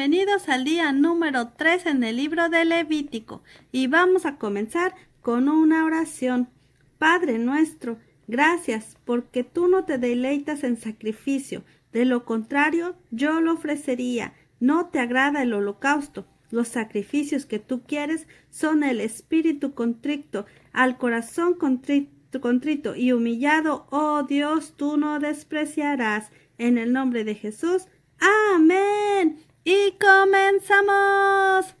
bienvenidos al día número 3 en el libro de Levítico y vamos a comenzar con una oración. Padre nuestro, gracias porque tú no te deleitas en sacrificio, de lo contrario yo lo ofrecería. No te agrada el holocausto. Los sacrificios que tú quieres son el espíritu contrito, al corazón contrito y humillado, oh Dios, tú no despreciarás. En el nombre de Jesús. ¡Amén! Y comenzamos.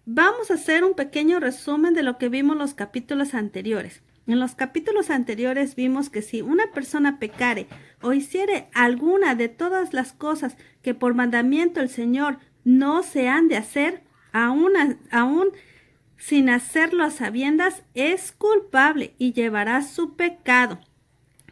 Vamos a hacer un pequeño resumen de lo que vimos en los capítulos anteriores. En los capítulos anteriores vimos que si una persona pecare o hiciere alguna de todas las cosas que por mandamiento el Señor no se han de hacer, aún sin hacerlo a sabiendas, es culpable y llevará su pecado.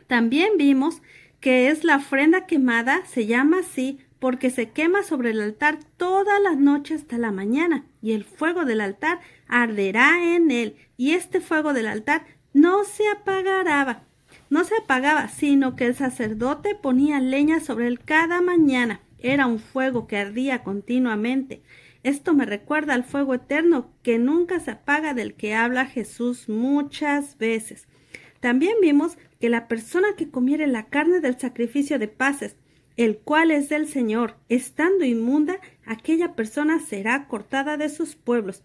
También vimos que es la ofrenda quemada, se llama así porque se quema sobre el altar toda la noche hasta la mañana, y el fuego del altar arderá en él, y este fuego del altar no se apagaba, sino que el sacerdote ponía leña sobre él cada mañana. Era un fuego que ardía continuamente. Esto me recuerda al fuego eterno que nunca se apaga, del que habla Jesús muchas veces. También vimos que la persona que comiere la carne del sacrificio de paces, el cual es del Señor, estando inmunda, aquella persona será cortada de sus pueblos.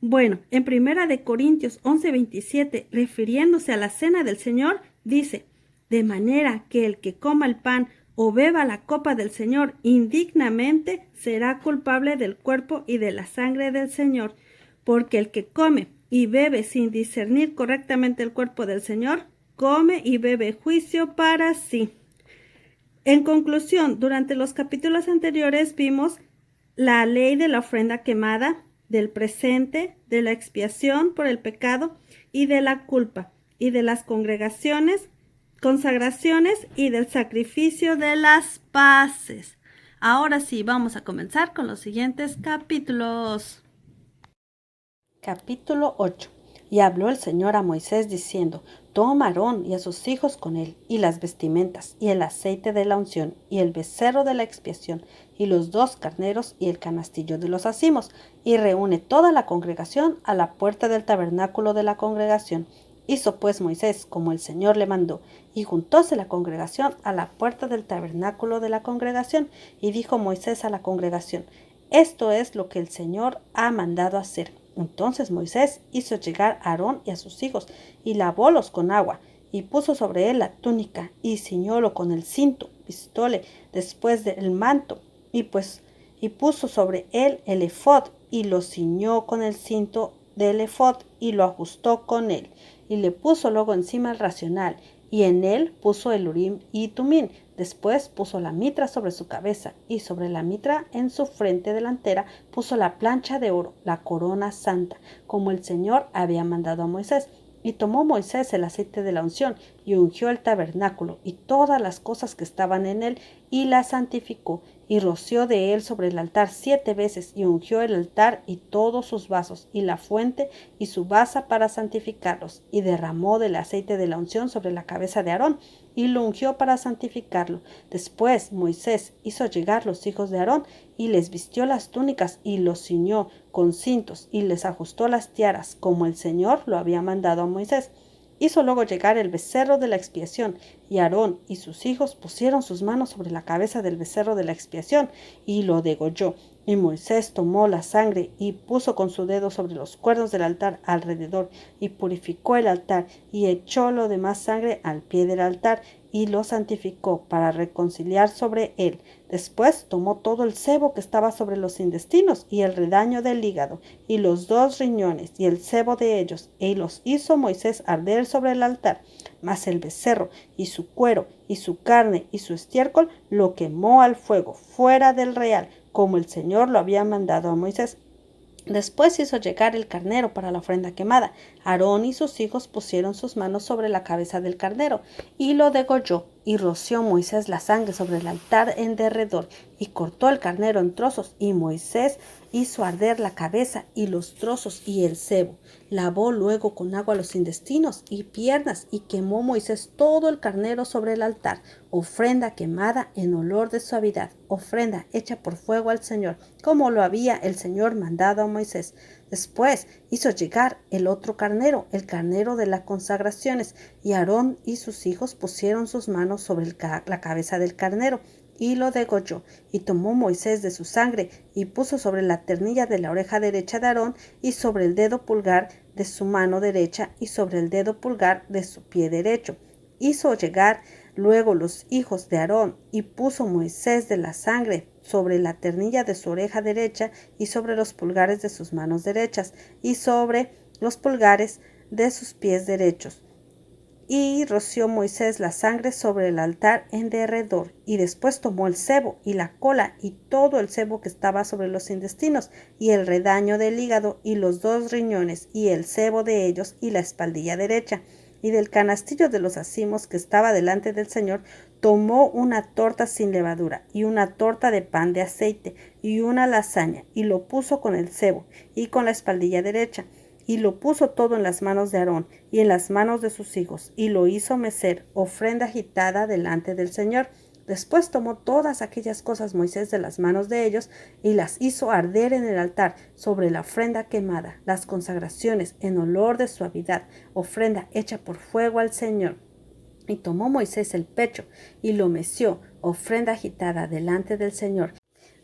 Bueno, en 1 Corintios 11:27, refiriéndose a la cena del Señor, dice: de manera que el que coma el pan o beba la copa del Señor indignamente será culpable del cuerpo y de la sangre del Señor, porque el que come y bebe sin discernir correctamente el cuerpo del Señor, come y bebe juicio para sí. En conclusión, durante los capítulos anteriores vimos la ley de la ofrenda quemada, del presente, de la expiación por el pecado y de la culpa, y de las consagraciones y del sacrificio de las paces. Ahora sí, vamos a comenzar con los siguientes capítulos. Capítulo 8. Y habló el Señor a Moisés diciendo: Toma a Aarón y a sus hijos con él, y las vestimentas, y el aceite de la unción, y el becerro de la expiación, y los 2 carneros, y el canastillo de los ázimos, y reúne toda la congregación a la puerta del tabernáculo de la congregación. Hizo pues Moisés como el Señor le mandó, y juntóse la congregación a la puerta del tabernáculo de la congregación, y dijo Moisés a la congregación: Esto es lo que el Señor ha mandado hacer. Entonces Moisés hizo llegar a Aarón y a sus hijos, y lavólos con agua, y puso sobre él la túnica, y ciñólo con el cinto, vistóle después del manto, y puso sobre él el ephod, y lo ciñó con el cinto del ephod, y lo ajustó con él, y le puso luego encima el racional, y en él puso el urim y tumim. Después puso la mitra sobre su cabeza, y sobre la mitra en su frente delantera puso la plancha de oro, la corona santa, como el Señor había mandado a Moisés. Y tomó Moisés el aceite de la unción, y ungió el tabernáculo, y todas las cosas que estaban en él, y la santificó, y roció de él sobre el altar 7 veces, y ungió el altar y todos sus vasos, y la fuente y su basa para santificarlos, y derramó del aceite de la unción sobre la cabeza de Aarón, y lo ungió para santificarlo. Después Moisés hizo llegar los hijos de Aarón, y les vistió las túnicas, y los ciñó con cintos, y les ajustó las tiaras, como el Señor lo había mandado a Moisés. Hizo luego llegar el becerro de la expiación, y Aarón y sus hijos pusieron sus manos sobre la cabeza del becerro de la expiación, y lo degolló. Y Moisés tomó la sangre, y puso con su dedo sobre los cuernos del altar alrededor, y purificó el altar, y echó lo demás sangre al pie del altar, y lo santificó para reconciliar sobre él. Después tomó todo el sebo que estaba sobre los intestinos, y el redaño del hígado, y los 2 riñones, y el sebo de ellos, y los hizo Moisés arder sobre el altar. Mas el becerro, y su cuero, y su carne, y su estiércol, lo quemó al fuego, fuera del real, como el Señor lo había mandado a Moisés. Después hizo llegar el carnero para la ofrenda quemada. Aarón y sus hijos pusieron sus manos sobre la cabeza del carnero, y lo degolló, y roció Moisés la sangre sobre el altar en derredor, y cortó el carnero en trozos, y Moisés hizo arder la cabeza y los trozos y el sebo. Lavó luego con agua los intestinos y piernas, y quemó Moisés todo el carnero sobre el altar, ofrenda quemada en olor de suavidad, ofrenda hecha por fuego al Señor, como lo había el Señor mandado a Moisés. Después hizo llegar el otro carnero, el carnero de las consagraciones, y Aarón y sus hijos pusieron sus manos sobre la cabeza del carnero, y lo degolló. Y tomó Moisés de su sangre, y puso sobre la ternilla de la oreja derecha de Aarón, y sobre el dedo pulgar de su mano derecha, y sobre el dedo pulgar de su pie derecho. Hizo llegar luego los hijos de Aarón, y puso Moisés de la sangre sobre la ternilla de su oreja derecha, y sobre los pulgares de sus manos derechas, y sobre los pulgares de sus pies derechos. Y roció Moisés la sangre sobre el altar en derredor, y después tomó el sebo y la cola y todo el sebo que estaba sobre los intestinos, y el redaño del hígado y los 2 riñones, y el sebo de ellos y la espaldilla derecha. Y del canastillo de los acimos que estaba delante del Señor, tomó una torta sin levadura, y una torta de pan de aceite, y una lasaña, y lo puso con el sebo, y con la espaldilla derecha, y lo puso todo en las manos de Aarón, y en las manos de sus hijos, y lo hizo mecer, ofrenda agitada delante del Señor. Después tomó todas aquellas cosas Moisés de las manos de ellos, y las hizo arder en el altar, sobre la ofrenda quemada, las consagraciones en olor de suavidad, ofrenda hecha por fuego al Señor. Y tomó Moisés el pecho, y lo meció, ofrenda agitada delante del Señor,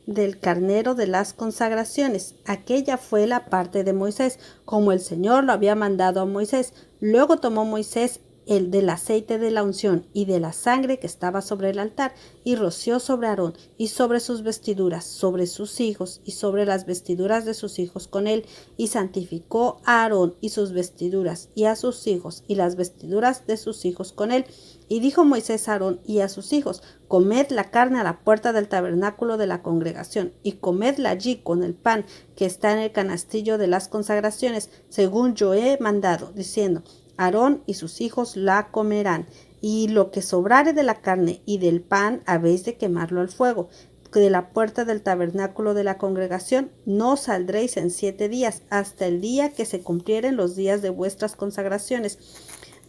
del carnero de las consagraciones. Aquella fue la parte de Moisés, como el Señor lo había mandado a Moisés. Luego tomó Moisés el del aceite de la unción y de la sangre que estaba sobre el altar, y roció sobre Aarón y sobre sus vestiduras, sobre sus hijos y sobre las vestiduras de sus hijos con él, y santificó a Aarón y sus vestiduras, y a sus hijos y las vestiduras de sus hijos con él. Y dijo Moisés a Aarón y a sus hijos: comed la carne a la puerta del tabernáculo de la congregación, y comedla allí con el pan que está en el canastillo de las consagraciones, según yo he mandado, diciendo: Aarón y sus hijos la comerán, y lo que sobrare de la carne y del pan habéis de quemarlo al fuego. De la puerta del tabernáculo de la congregación no saldréis en 7 días, hasta el día que se cumplieren los días de vuestras consagraciones,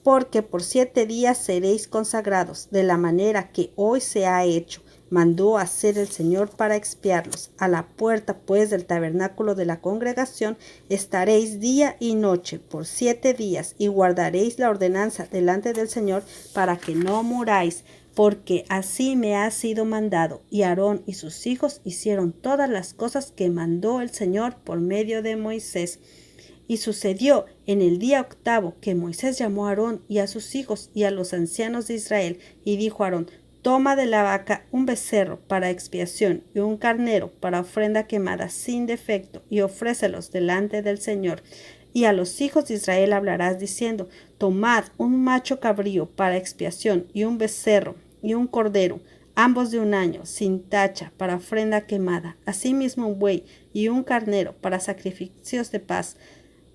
porque por 7 días seréis consagrados, de la manera que hoy se ha hecho. Mandó hacer el Señor para expiarlos. A la puerta pues del tabernáculo de la congregación estaréis día y noche por 7 días, y guardaréis la ordenanza delante del Señor para que no muráis, porque así me ha sido mandado. Y Aarón y sus hijos hicieron todas las cosas que mandó el Señor por medio de Moisés. Y sucedió en el día 8º que Moisés llamó a Aarón y a sus hijos y a los ancianos de Israel, y dijo a Aarón: toma de la vaca un becerro para expiación y un carnero para ofrenda quemada sin defecto, y ofrécelos delante del Señor. Y a los hijos de Israel hablarás diciendo: tomad un macho cabrío para expiación, y un becerro y un cordero, ambos de 1 año, sin tacha, para ofrenda quemada, asimismo un buey y un carnero para sacrificios de paz,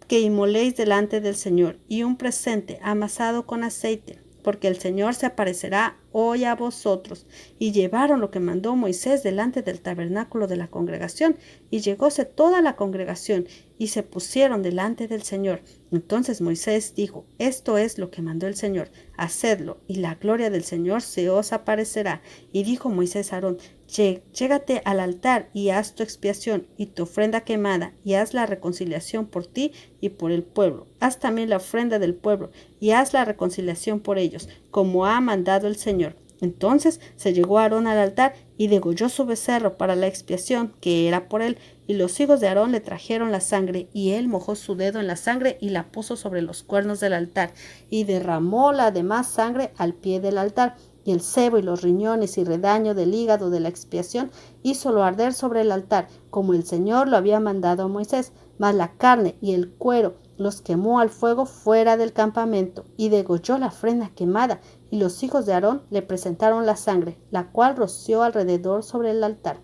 que inmoléis delante del Señor, y un presente amasado con aceite, porque el Señor se aparecerá hoy a vosotros. Y llevaron lo que mandó Moisés delante del tabernáculo de la congregación, y llegóse toda la congregación, y se pusieron delante del Señor. Entonces Moisés dijo: esto es lo que mandó el Señor, hacedlo, y la gloria del Señor se os aparecerá. Y dijo Moisés a Aarón: llégate al altar y haz tu expiación y tu ofrenda quemada, y haz la reconciliación por ti y por el pueblo. Haz también la ofrenda del pueblo, y haz la reconciliación por ellos, como ha mandado el Señor. Entonces se llegó Aarón al altar y degolló su becerro para la expiación, que era por él. Y los hijos de Aarón le trajeron la sangre, y él mojó su dedo en la sangre y la puso sobre los cuernos del altar, y derramó la demás sangre al pie del altar. Y el sebo y los riñones y redaño del hígado de la expiación hízolo arder sobre el altar, como el Señor lo había mandado a Moisés. Mas la carne y el cuero los quemó al fuego fuera del campamento, y degolló la ofrenda quemada. Y los hijos de Aarón le presentaron la sangre, la cual roció alrededor sobre el altar.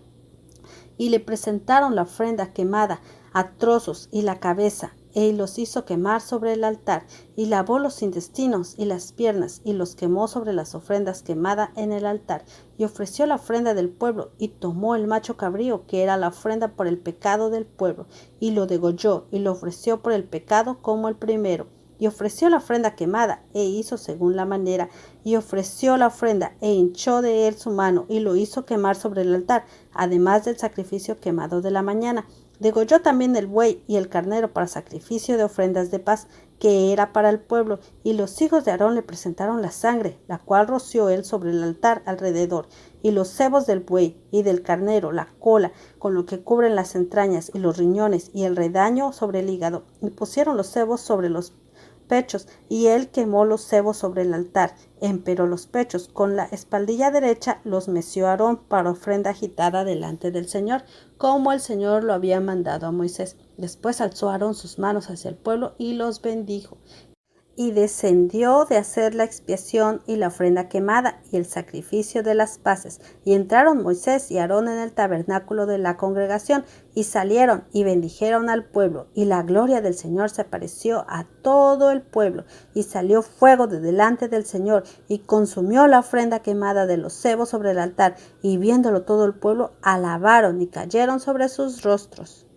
Y le presentaron la ofrenda quemada a trozos, y la cabeza, los hizo quemar sobre el altar, y lavó los intestinos y las piernas, y los quemó sobre las ofrendas quemadas en el altar, y ofreció la ofrenda del pueblo, y tomó el macho cabrío, que era la ofrenda por el pecado del pueblo, y lo degolló, y lo ofreció por el pecado como el primero. Y ofreció la ofrenda quemada, e hizo según la manera, y ofreció la ofrenda, e hinchó de él su mano, y lo hizo quemar sobre el altar, además del sacrificio quemado de la mañana. Degolló también el buey y el carnero para sacrificio de ofrendas de paz, que era para el pueblo, y los hijos de Aarón le presentaron la sangre, la cual roció él sobre el altar alrededor, y los sebos del buey y del carnero, la cola, con lo que cubren las entrañas, y los riñones, y el redaño sobre el hígado, y pusieron los sebos sobre los pechos, y él quemó los sebos sobre el altar, empero los pechos, con la espaldilla derecha los meció Aarón para ofrenda agitada delante del Señor, como el Señor lo había mandado a Moisés. Después alzó Aarón sus manos hacia el pueblo y los bendijo. Y descendió de hacer la expiación y la ofrenda quemada y el sacrificio de las paces. Y entraron Moisés y Aarón en el tabernáculo de la congregación, y salieron y bendijeron al pueblo. Y la gloria del Señor se apareció a todo el pueblo. Y salió fuego de delante del Señor, y consumió la ofrenda quemada de los sebos sobre el altar. Y viéndolo todo el pueblo, alabaron y cayeron sobre sus rostros.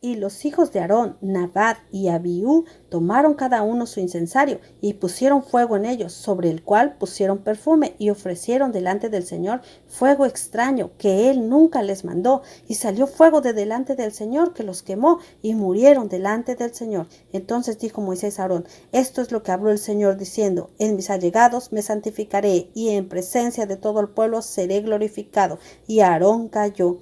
Y los hijos de Aarón, Nadab y Abiú, tomaron cada uno su incensario, y pusieron fuego en ellos, sobre el cual pusieron perfume, y ofrecieron delante del Señor fuego extraño, que él nunca les mandó. Y salió fuego de delante del Señor, que los quemó, y murieron delante del Señor. Entonces dijo Moisés a Aarón: esto es lo que habló el Señor, diciendo: en mis allegados me santificaré, y en presencia de todo el pueblo seré glorificado. Y Aarón cayó.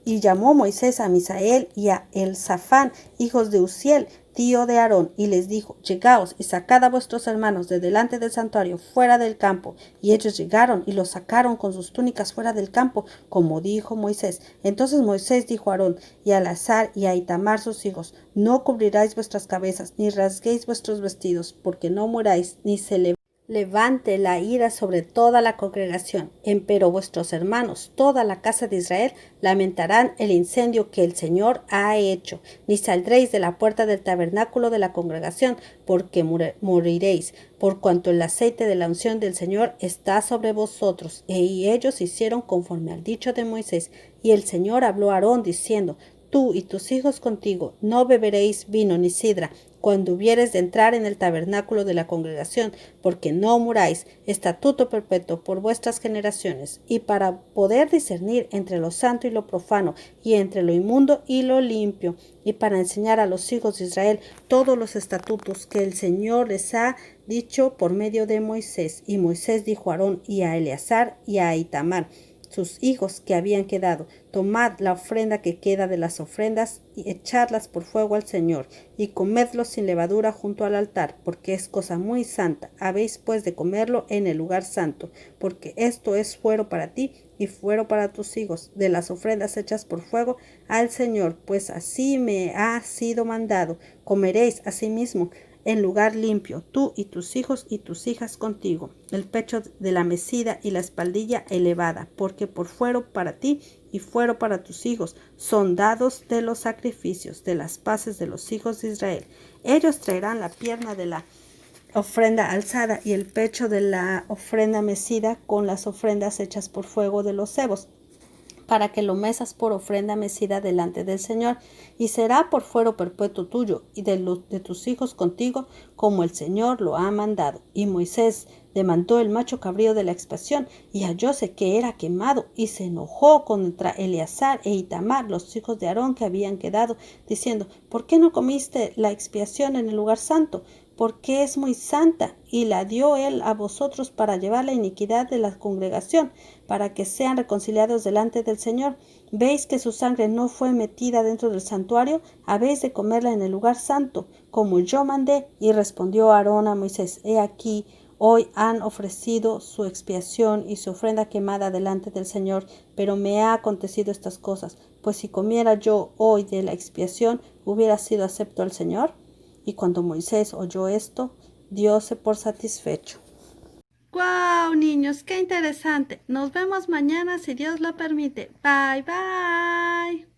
Y llamó Moisés a Misael y a Elzafán, hijos de Uziel, tío de Aarón, y les dijo: llegaos y sacad a vuestros hermanos de delante del santuario fuera del campo. Y ellos llegaron y los sacaron con sus túnicas fuera del campo, como dijo Moisés. Entonces Moisés dijo a Aarón y a Eleazar y a Itamar sus hijos: no cubriráis vuestras cabezas, ni rasguéis vuestros vestidos, porque no muráis, ni se levante la ira sobre toda la congregación. Empero vuestros hermanos, toda la casa de Israel, lamentarán el incendio que el Señor ha hecho. Ni saldréis de la puerta del tabernáculo de la congregación, porque moriréis, por cuanto el aceite de la unción del Señor está sobre vosotros. Y ellos hicieron conforme al dicho de Moisés. Y el Señor habló a Aarón diciendo: tú y tus hijos contigo no beberéis vino ni sidra cuando hubieres de entrar en el tabernáculo de la congregación, porque no muráis, estatuto perpetuo por vuestras generaciones, y para poder discernir entre lo santo y lo profano, y entre lo inmundo y lo limpio, y para enseñar a los hijos de Israel todos los estatutos que el Señor les ha dicho por medio de Moisés. Y Moisés dijo a Aarón y a Eleazar y a Itamar, sus hijos que habían quedado: tomad la ofrenda que queda de las ofrendas y echadlas por fuego al Señor, y comedlo sin levadura junto al altar, porque es cosa muy santa. Habéis pues de comerlo en el lugar santo, porque esto es fuero para ti y fuero para tus hijos, de las ofrendas hechas por fuego al Señor, pues así me ha sido mandado. Comeréis asimismo en lugar limpio, tú y tus hijos y tus hijas contigo, el pecho de la mecida y la espaldilla elevada, porque por fuero para ti y fuero para tus hijos son dados de los sacrificios de las paces de los hijos de Israel. Ellos traerán la pierna de la ofrenda alzada y el pecho de la ofrenda mecida con las ofrendas hechas por fuego de los sebos, para que lo mesas por ofrenda mecida delante del Señor, y será por fuero perpetuo tuyo y de tus hijos contigo, como el Señor lo ha mandado. Y Moisés demandó el macho cabrío de la expiación, y hallóse que era quemado, y se enojó contra Eleazar e Itamar, los hijos de Aarón que habían quedado, diciendo: ¿por qué no comiste la expiación en el lugar santo? Porque es muy santa, y la dio él a vosotros para llevar la iniquidad de la congregación, para que sean reconciliados delante del Señor. ¿Veis que su sangre no fue metida dentro del santuario? Habéis de comerla en el lugar santo, como yo mandé. Y respondió Aarón a Moisés: he aquí, hoy han ofrecido su expiación y su ofrenda quemada delante del Señor, pero me ha acontecido estas cosas, pues si comiera yo hoy de la expiación, ¿hubiera sido acepto al Señor? Y cuando Moisés oyó esto, dióse por satisfecho. ¡Guau, niños! ¡Qué interesante! Nos vemos mañana si Dios lo permite. Bye, bye.